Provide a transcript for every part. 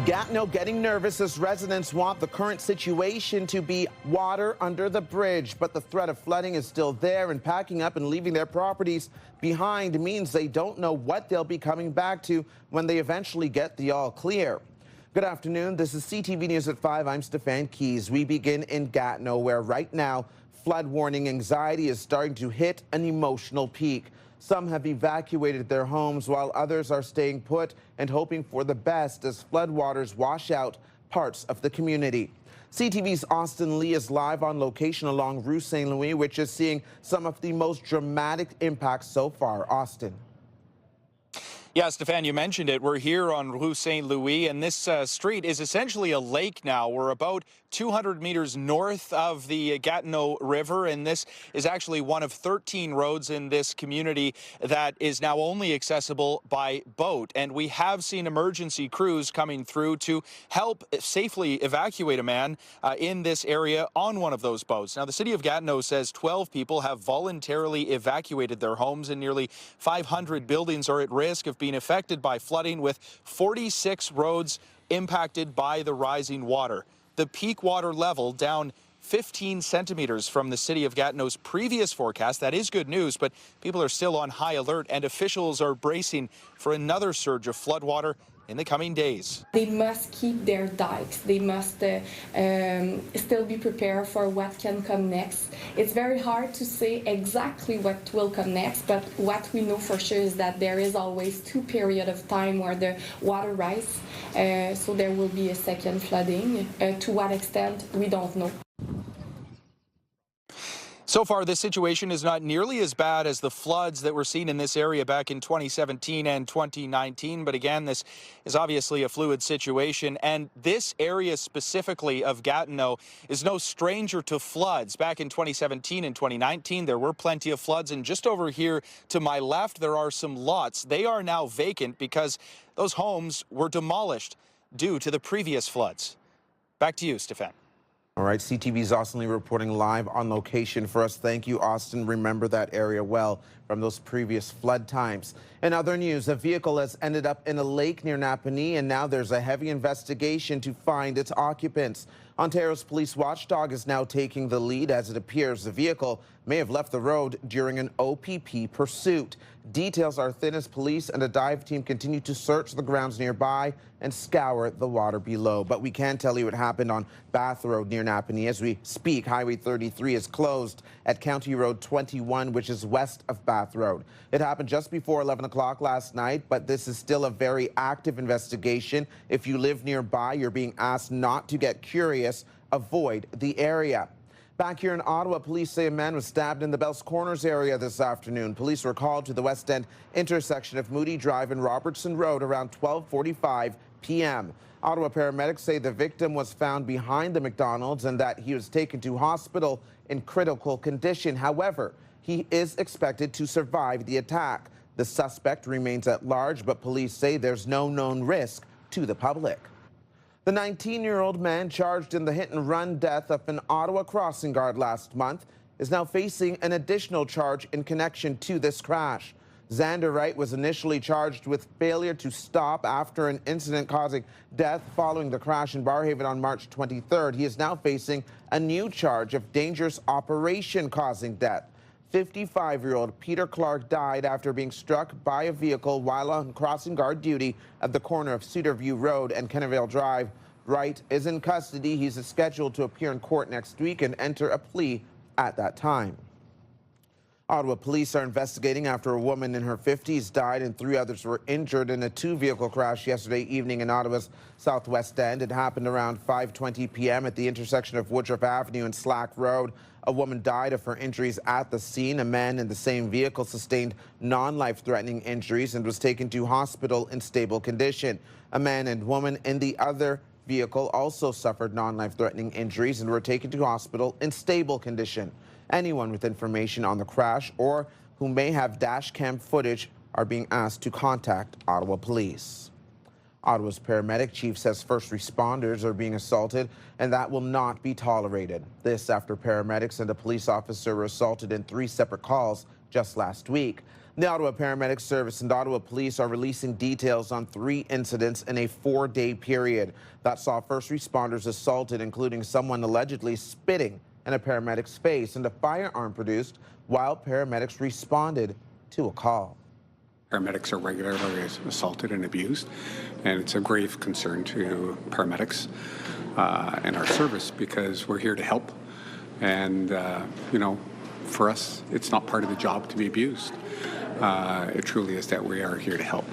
Gatineau getting nervous as residents want the current situation to be water under the bridge, but the threat of flooding is still there, and packing up and leaving their properties behind means they don't know what they'll be coming back to when they eventually get the all clear. Good afternoon. This is CTV News at 5. I'm Stefan. We begin in Gatineau, where right now flood warning anxiety is starting to hit an emotional peak. Some have evacuated their homes while others are staying put and hoping for the best as floodwaters wash out parts of the community. CTV's Austin Lee is live on location along Rue St. Louis, which is seeing some of the most dramatic impacts so far. Austin. Yeah, Stefan, you mentioned it. We're here on Rue St. Louis, and this street is essentially a lake now. We're about 200 meters north of the Gatineau River, and this is actually one of 13 roads in this community that is now only accessible by boat. And we have seen emergency crews coming through to help safely evacuate a man in this area on one of those boats. Now, the city of Gatineau says 12 people have voluntarily evacuated their homes, and nearly 500 buildings are at risk of being affected by flooding, with 46 roads impacted by the rising water. The peak water level down 15 centimeters from the city of Gatineau's previous forecast. That is good news, but people are still on high alert, and officials are bracing for another surge of floodwater in the coming days. They must keep their dikes. They must still be prepared for what can come next. It's very hard to say exactly what will come next, but what we know for sure is that there is always 2 periods of time where the water rises, so there will be a second flooding. To what extent, we don't know. So far, this situation is not nearly as bad as the floods that were seen in this area back in 2017 and 2019. But again, this is obviously a fluid situation. And this area specifically of Gatineau is no stranger to floods. Back in 2017 and 2019, there were plenty of floods. And just over here to my left, there are some lots. They are now vacant because those homes were demolished due to the previous floods. Back to you, Stefan. All right, CTV's Austin Lee reporting live on location for us. Thank you, Austin. Remember that area well from those previous flood times. In other news, a vehicle has ended up in a lake near Napanee, and now there's a heavy investigation to find its occupants. Ontario's police watchdog is now taking the lead, as it appears the vehicle may have left the road during an OPP pursuit. Details are thin as police and a dive team continue to search the grounds nearby and scour the water below. But we can tell you it happened on Bath Road near Napanee. As we speak, Highway 33 is closed at County Road 21, which is west of Bath Road. It happened just before 11 o'clock last night, but this is still a very active investigation. If you live nearby, you're being asked not to get curious. Avoid the area. Back here in Ottawa, police say a man was stabbed in the Bells Corners area this afternoon. Police were called to the West End intersection of Moody Drive and Robertson Road around 12:45 p.m. Ottawa paramedics say the victim was found behind the McDonald's and that he was taken to hospital in critical condition. However, he is expected to survive the attack. The suspect remains at large, but police say there's no known risk to the public. The 19-year-old man charged in the hit-and-run death of an Ottawa crossing guard last month is now facing an additional charge in connection to this crash. Xander Wright was initially charged with failure to stop after an incident causing death following the crash in Barrhaven on March 23rd. He is now facing a new charge of dangerous operation causing death. 55-year-old Peter Clark died after being struck by a vehicle while on crossing guard duty at the corner of Cedarview Road and Kennevale Drive. Wright is in custody. He's scheduled to appear in court next week and enter a plea at that time. Ottawa police are investigating after a woman in her 50s died and 3 others were injured in a 2-vehicle crash yesterday evening in Ottawa's southwest end. It happened around 5:20 p.m. at the intersection of Woodruff Avenue and Slack Road. A woman died of her injuries at the scene. A man in the same vehicle sustained non-life-threatening injuries and was taken to hospital in stable condition. A man and woman in the other vehicle also suffered non-life-threatening injuries and were taken to hospital in stable condition. Anyone with information on the crash or who may have dash cam footage are being asked to contact Ottawa Police. Ottawa's paramedic chief says first responders are being assaulted, and that will not be tolerated. This after paramedics and a police officer were assaulted in 3 separate calls just last week. The Ottawa Paramedic Service and Ottawa Police are releasing details on 3 incidents in a 4-day period that saw first responders assaulted, including someone allegedly spitting in a paramedic's face and a firearm produced while paramedics responded to a call. Paramedics are regularly assaulted and abused, and it's a grave concern to paramedics and our service because we're here to help. And, for us, it's not part of the job to be abused. It truly is that we are here to help.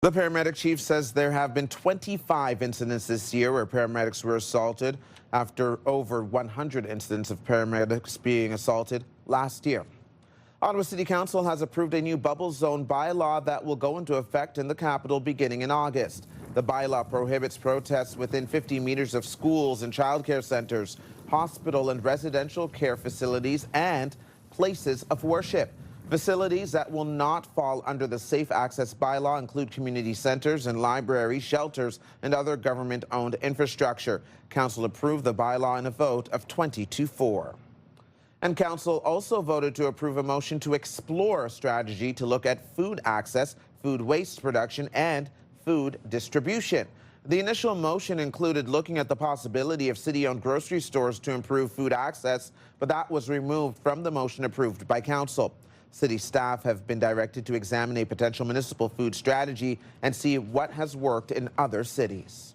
The paramedic chief says there have been 25 incidents this year where paramedics were assaulted after over 100 incidents of paramedics being assaulted last year. Ottawa City Council has approved a new bubble zone bylaw that will go into effect in the capital beginning in August. The bylaw prohibits protests within 50 meters of schools and childcare centers, hospital and residential care facilities, and places of worship. Facilities that will not fall under the Safe Access bylaw include community centers and libraries, shelters, and other government-owned infrastructure. Council approved the bylaw in a vote of 20-4. And Council also voted to approve a motion to explore a strategy to look at food access, food waste production, and food distribution. The initial motion included looking at the possibility of city-owned grocery stores to improve food access, but that was removed from the motion approved by Council. City staff have been directed to examine a potential municipal food strategy and see what has worked in other cities.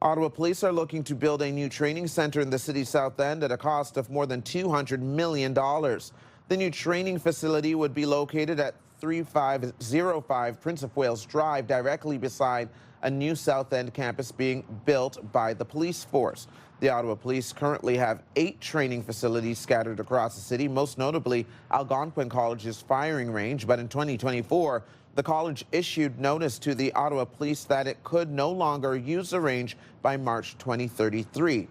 Ottawa Police are looking to build a new training centre in the city's south end at a cost of more than $200 million. The new training facility would be located at 3505 Prince of Wales Drive, directly beside a new South End campus being built by the police force. The Ottawa Police currently have 8 training facilities scattered across the city, most notably Algonquin College's firing range. But in 2024, the college issued notice to the Ottawa Police that it could no longer use the range by March 2033.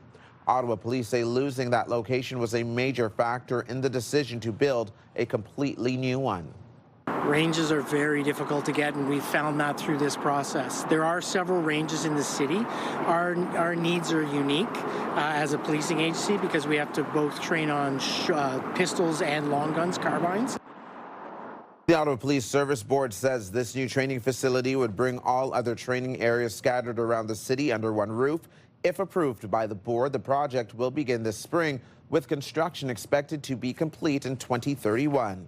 Ottawa Police say losing that location was a major factor in the decision to build a completely new one. Ranges are very difficult to get, and we've found that through this process. There are several ranges in the city. Our needs are unique as a policing agency because we have to both train on pistols and long guns, carbines. The Ottawa Police Service Board says this new training facility would bring all other training areas scattered around the city under one roof. If approved by the board, the project will begin this spring, with construction expected to be complete in 2031.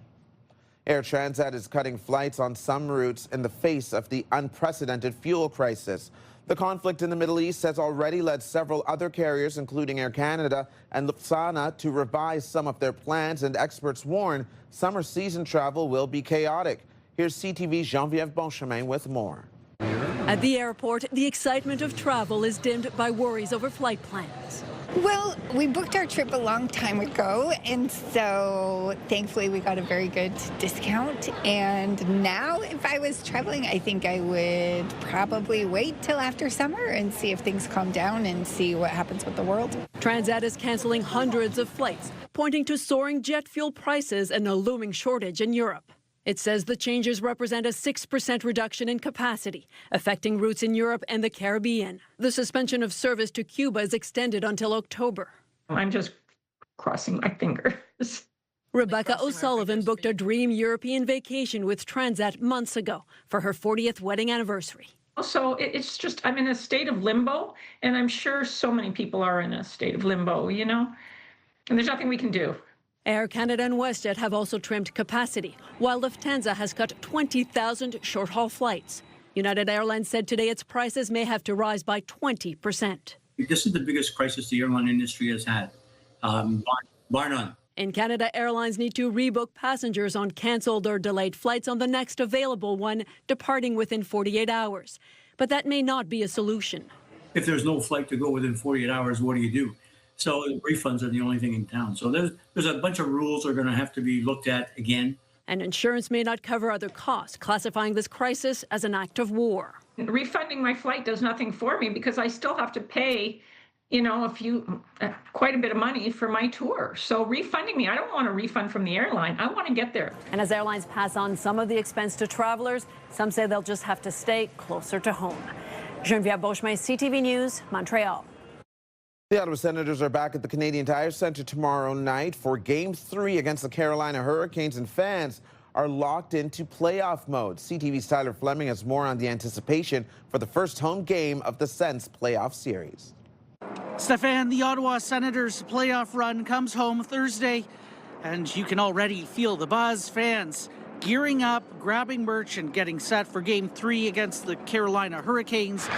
Air Transat is cutting flights on some routes in the face of the unprecedented fuel crisis. The conflict in the Middle East has already led several other carriers, including Air Canada and Lufthansa, to revise some of their plans, and experts warn summer season travel will be chaotic. Here's CTV's Geneviève Bonchemin with more. At the airport, the excitement of travel is dimmed by worries over flight plans. Well, we booked our trip a long time ago, and so thankfully we got a very good discount. And now if I was traveling, I think I would probably wait till after summer and see if things calm down and see what happens with the world. Transat is canceling hundreds of flights, pointing to soaring jet fuel prices and a looming shortage in Europe. It says the changes represent a 6% reduction in capacity, affecting routes in Europe and the Caribbean. The suspension of service to Cuba is extended until October. I'm just crossing my fingers. Rebecca O'Sullivan booked a dream European vacation with Transat months ago for her 40th wedding anniversary. So it's just, I'm in a state of limbo, and I'm sure so many people are in a state of limbo, and there's nothing we can do. Air Canada and WestJet have also trimmed capacity, while Lufthansa has cut 20,000 short-haul flights. United Airlines said today its prices may have to rise by 20%. This is the biggest crisis the airline industry has had, bar none. In Canada, airlines need to rebook passengers on cancelled or delayed flights on the next available one, departing within 48 hours. But that may not be a solution. If there's no flight to go within 48 hours, what do you do? So refunds are the only thing in town. So there's a bunch of rules that are going to have to be looked at again. And insurance may not cover other costs, classifying this crisis as an act of war. Refunding my flight does nothing for me because I still have to pay, quite a bit of money for my tour. So refunding me, I don't want a refund from the airline. I want to get there. And as airlines pass on some of the expense to travelers, some say they'll just have to stay closer to home. Geneviève Bonchemin, CTV News, Montreal. The Ottawa Senators are back at the Canadian Tire Centre tomorrow night for Game 3 against the Carolina Hurricanes, and fans are locked into playoff mode. CTV's Tyler Fleming has more on the anticipation for the first home game of the Sens playoff series. Stefan, the Ottawa Senators playoff run comes home Thursday, and you can already feel the buzz. Fans gearing up, grabbing merch, and getting set for Game 3 against the Carolina Hurricanes.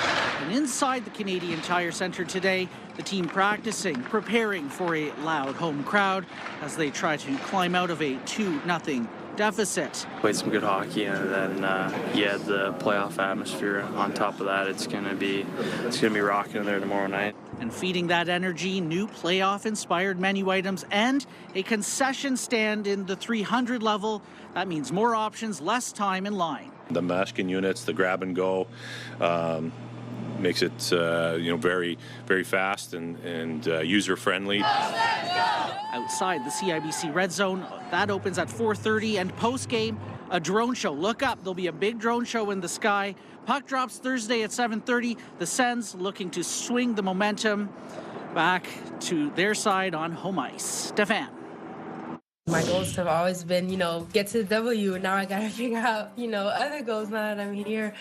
And inside the Canadian Tire Centre today, the team practicing, preparing for a loud home crowd as they try to climb out of a 2-0 deficit. Played some good hockey, and then the playoff atmosphere on top of that. It's gonna be rocking in there tomorrow night. And feeding that energy, new playoff-inspired menu items and a concession stand in the 300 level. That means more options, less time in line. The masking units, the grab and go, makes it very, very fast and user friendly. Outside the CIBC Red Zone, that opens at 4:30, and post-game, a drone show. Look up, there'll be a big drone show in the sky. Puck drops Thursday at 7:30. The Sens looking to swing the momentum back to their side on home ice. Stefan. My goals have always been, get to the W, and now I gotta figure out, other goals now that I'm here.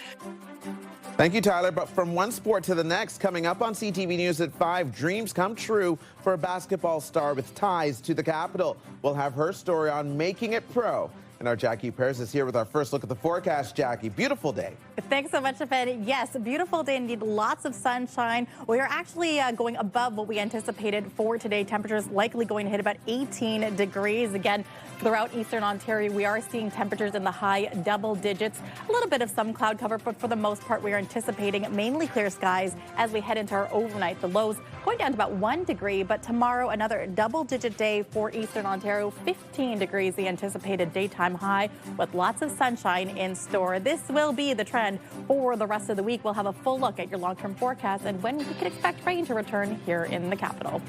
Thank you, Tyler. But from one sport to the next, coming up on CTV News at 5, dreams come true for a basketball star with ties to the capital. We'll have her story on making it pro. And our Jackie Pears is here with our first look at the forecast. Jackie, beautiful day. Thanks so much, Stefan. Yes, a beautiful day indeed. Lots of sunshine. We are actually going above what we anticipated for today. Temperatures likely going to hit about 18 degrees. Again, throughout eastern Ontario, we are seeing temperatures in the high double digits. A little bit of some cloud cover, but for the most part, we are anticipating mainly clear skies as we head into our overnight. The lows going down to about 1 degree, but tomorrow another double-digit day for eastern Ontario. 15 degrees the anticipated daytime high with lots of sunshine in store. This will be the trend for the rest of the week. We'll have a full look at your long-term forecast and when we can expect rain to return here in the capital.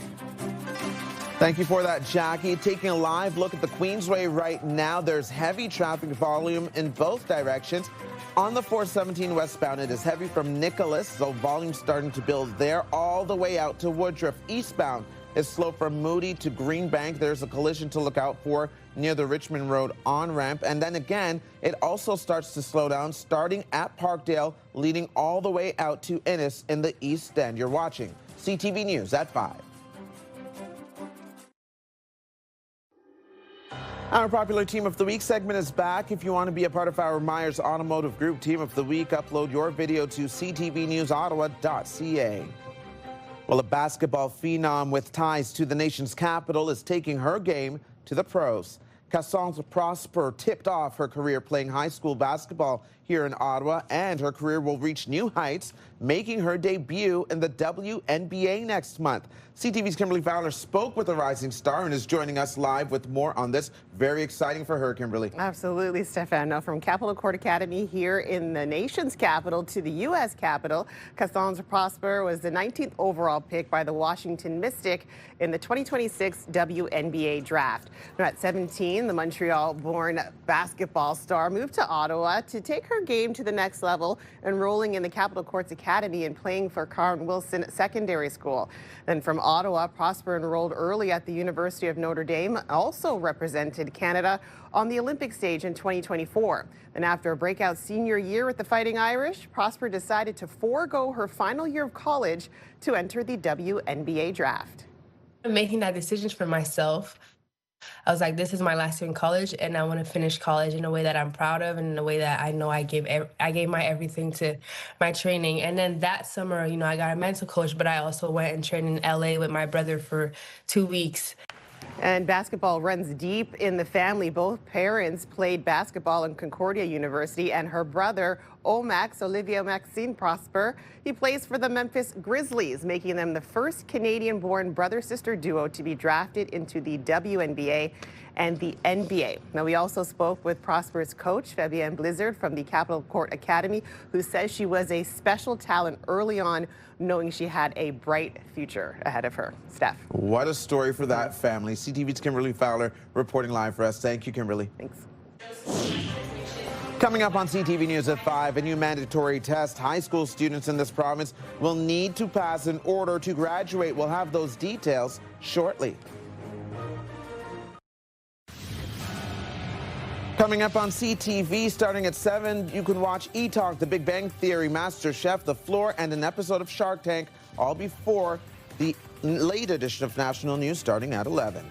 Thank you for that, Jackie. Taking a live look at the Queensway right now, there's heavy traffic volume in both directions. On the 417 westbound, it is heavy from Nicholas, so volume starting to build there all the way out to Woodruff. Eastbound is slow from Moody to Greenbank. There's a collision to look out for near the Richmond Road on-ramp. And then again, it also starts to slow down starting at Parkdale, leading all the way out to Innis in the East End. You're watching CTV News at 5. Our popular Team of the Week segment is back. If you want to be a part of our Myers Automotive Group Team of the Week, upload your video to ctvnewsottawa.ca. Well, a basketball phenom with ties to the nation's capital is taking her game to the pros. Cassandra Prosper tipped off her career playing high school basketball here in Ottawa, and her career will reach new heights, making her debut in the WNBA next month. CTV's Kimberly Fowler spoke with the rising star and is joining us live with more on this. Very exciting for her, Kimberly. Absolutely, Stefan. Now, from Capitol Court Academy here in the nation's capital to the U.S. Capitol, Cassandra Prosper was the 19th overall pick by the Washington Mystic in the 2026 WNBA draft. Now, at 17, the Montreal-born basketball star moved to Ottawa to take her game to the next level, enrolling in the Capitol Courts Academy and playing for Carl Wilson Secondary School. Then from Ottawa, Prosper enrolled early at the University of Notre Dame, also represented Canada on the Olympic stage in 2024. Then after a breakout senior year with the Fighting Irish, Prosper decided to forego her final year of college to enter the WNBA draft. Making that decision for myself, I was like, this is my last year in college, and I want to finish college in a way that I'm proud of and in a way that I know I gave my everything to my training. And then that summer, I got a mental coach, but I also went and trained in LA with my brother for 2 weeks. And basketball runs deep in the family. Both parents played basketball in Concordia University, and her brother, Olivia Maxine Prosper, he plays for the Memphis Grizzlies, making them the first Canadian-born brother-sister duo to be drafted into the WNBA and the NBA. Now, we also spoke with Prosper's coach, Fabienne Blizzard, from the Capitol Court Academy, who says she was a special talent early on, knowing she had a bright future ahead of her. Steph. What a story for that family. CTV's Kimberly Fowler reporting live for us. Thank you, Kimberly. Thanks. Coming up on CTV News at 5, a new mandatory test high school students in this province will need to pass in order to graduate. We'll have those details shortly. Coming up on CTV, starting at 7, you can watch E-Talk, The Big Bang Theory, Master Chef, The Floor, and an episode of Shark Tank, all before the late edition of National News starting at 11.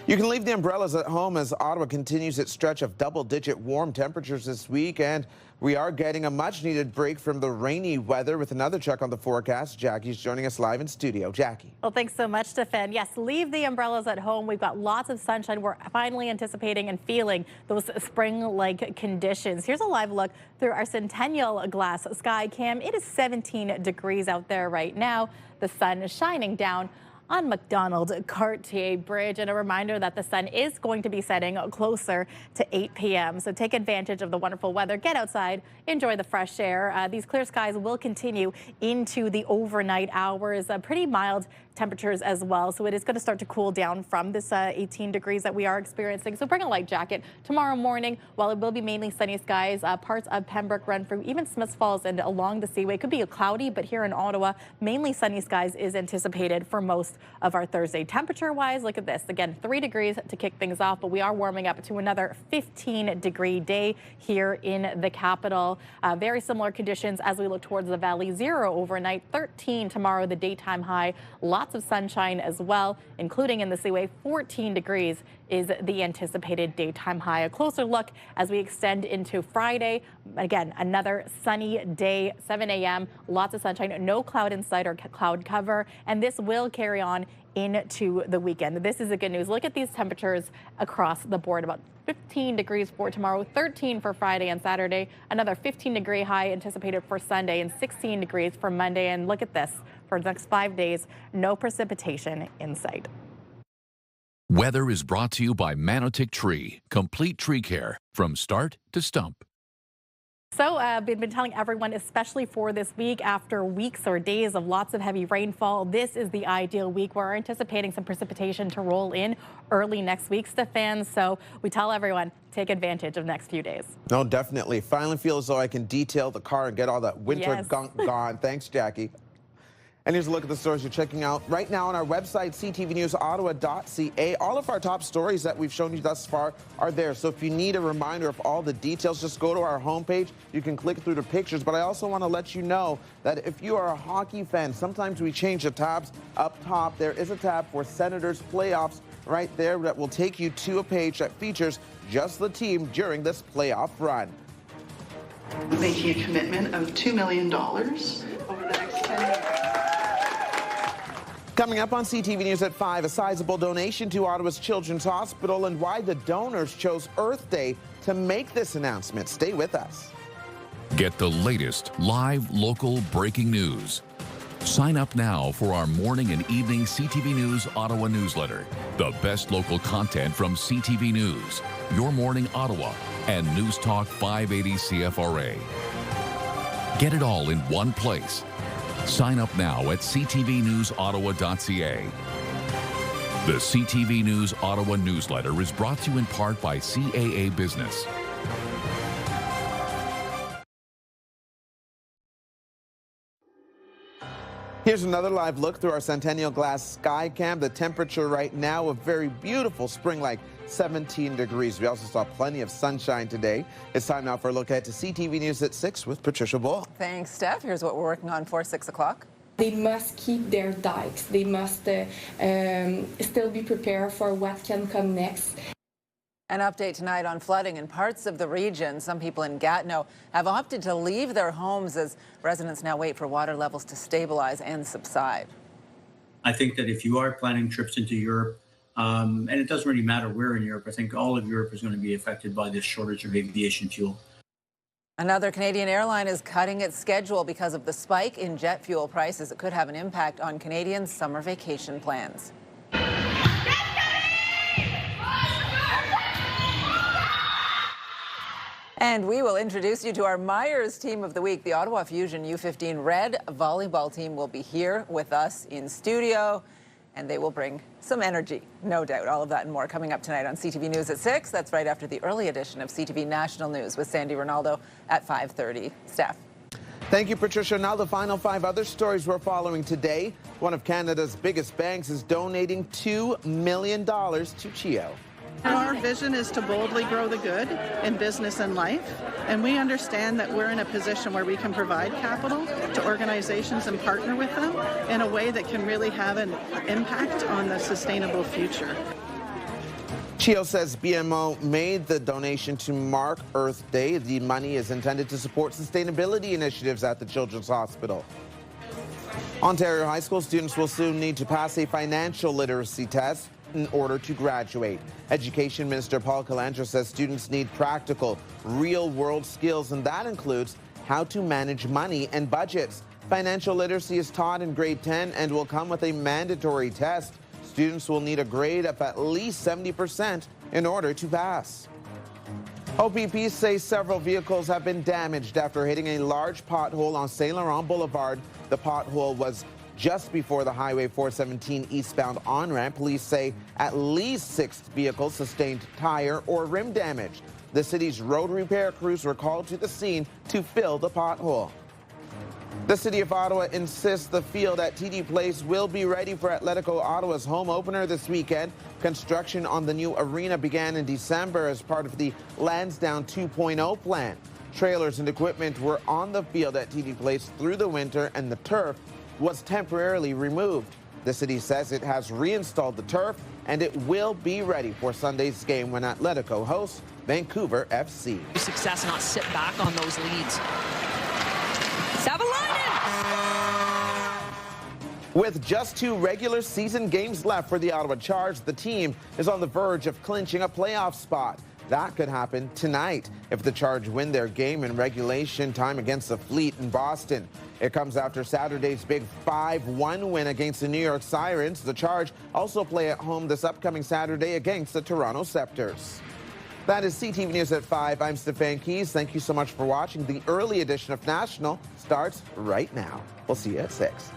You can leave the umbrellas at home as Ottawa continues its stretch of double-digit warm temperatures this week, and we are getting a much-needed break from the rainy weather. With another check on the forecast, Jackie's joining us live in studio. Jackie. Well, thanks so much, Stefan. Yes, leave the umbrellas at home. We've got lots of sunshine. We're finally anticipating and feeling those spring-like conditions. Here's a live look through our Centennial Glass Sky Cam. It is 17 degrees out there right now. The sun is shining down on Macdonald-Cartier Bridge, and a reminder that the sun is going to be setting closer to 8 p.m. So take advantage of the wonderful weather. Get outside, enjoy the fresh air. These clear skies will continue into the overnight hours. Pretty mild temperatures as well, so it is going to start to cool down from this 18 degrees that we are experiencing. So bring a light jacket tomorrow morning. While it will be mainly sunny skies, parts of Pembroke, Renfrew, even Smiths Falls and along the Seaway could be cloudy, but here in Ottawa, mainly sunny skies is anticipated for most of our Thursday. Temperature-wise, look at this. Again, 3 degrees to kick things off, but we are warming up to another 15-degree day here in the capital. Very similar conditions as we look towards the valley. 0 overnight, 13 tomorrow, the daytime high. Lots of sunshine as well, including in the Seaway. 14 degrees is the anticipated daytime high. A closer look as we extend into Friday. Again, another sunny day, 7 a.m. Lots of sunshine, no cloud in sight or cloud cover, and this will carry on into the weekend. This is the good news. Look at these temperatures across the board. About 15 degrees for tomorrow, 13 for Friday and Saturday, another 15-degree high anticipated for Sunday, and 16 degrees for Monday. And look at this, for the next 5 days, no precipitation in sight. Weather is brought to you by Manotick Tree, complete tree care from start to stump. So we've been telling everyone, especially for this week, after weeks or days of lots of heavy rainfall, this is the ideal week. We're anticipating some precipitation to roll in early next week, Stefan. So we tell everyone, take advantage of the next few days. No, definitely. Finally feel as though I can detail the car and get all that winter gunk gone. Thanks, Jackie. And here's a look at the stories you're checking out right now on our website, ctvnewsottawa.ca. All of our top stories that we've shown you thus far are there. So if you need a reminder of all the details, just go to our homepage. You can click through the pictures. But I also want to let you know that if you are a hockey fan, sometimes we change the tabs up top. There is a tab for Senators playoffs right there that will take you to a page that features just the team during this playoff run. Making a commitment of $2 million over the next 10 years. Coming up on CTV News at 5, a sizable donation to Ottawa's Children's Hospital and why the donors chose Earth Day to make this announcement. Stay with us. Get the latest live local breaking news. Sign up now for our morning and evening CTV News Ottawa newsletter. The best local content from CTV News, Your Morning Ottawa, and News Talk 580 CFRA. Get it all in one place. Sign up now at ctvnewsottawa.ca. The CTV News Ottawa newsletter is brought to you in part by CAA Business. Here's another live look through our Centennial Glass Sky Cam. The temperature right now, a very beautiful spring-like 17 degrees. We also saw plenty of sunshine today. It's time now for a look ahead to CTV News at 6 with Patricia Bull. Thanks, Steph. Here's what we're working on for 6 o'clock. They must keep their dikes. They must still be prepared for what can come next. An update tonight on flooding in parts of the region. Some people in Gatineau have opted to leave their homes as residents now wait for water levels to stabilize and subside. I think that if you are planning trips into Europe, and it doesn't really matter where in Europe, I think all of Europe is going to be affected by this shortage of aviation fuel. Another Canadian airline is cutting its schedule because of the spike in jet fuel prices. It could have an impact on Canadians' summer vacation plans. And we will introduce you to our Myers Team of the Week. The Ottawa Fusion U15 Red volleyball team will be here with us in studio, and they will bring some energy, no doubt. All of that and more coming up tonight on CTV News at 6. That's right after the early edition of CTV National News with Sandy Ronaldo at 5:30. Steph. Thank you, Patricia. Now the final 5 other stories we're following today. One of Canada's biggest banks is donating $2 million to CHEO. Our vision is to boldly grow the good in business and life, and we understand that we're in a position where we can provide capital to organizations and partner with them in a way that can really have an impact on the sustainable future. Chio says BMO made the donation to mark Earth Day. The money is intended to support sustainability initiatives at the Children's Hospital. Ontario high school students will soon need to pass a financial literacy test in order to graduate. Education Minister Paul Calandra says students need practical, real-world skills, and that includes how to manage money and budgets. Financial literacy is taught in grade 10 and will come with a mandatory test. Students will need a grade of at least 70% in order to pass. OPP say several vehicles have been damaged after hitting a large pothole on Saint Laurent Boulevard. The pothole was just before the Highway 417 eastbound on-ramp. Police say at least 6 vehicles sustained tire or rim damage. The city's road repair crews were called to the scene to fill the pothole. The City of Ottawa insists the field at TD Place will be ready for Atletico Ottawa's home opener this weekend. Construction on the new arena began in December as part of the Lansdowne 2.0 plan. Trailers and equipment were on the field at TD Place through the winter, and the turf was temporarily removed. The city says it has reinstalled the turf, and it will be ready for Sunday's game when Atletico hosts Vancouver FC. Success, not sit back on those leads. With just 2 regular season games left for the Ottawa Charge, the team is on the verge of clinching a playoff spot. That could happen tonight if the Charge win their game in regulation time against the Fleet in Boston. It comes after Saturday's big 5-1 win against the New York Sirens. The Charge also play at home this upcoming Saturday against the Toronto Scepters. That is CTV News at 5. I'm Stefan Keys. Thank you so much for watching. The early edition of National starts right now. We'll see you at 6.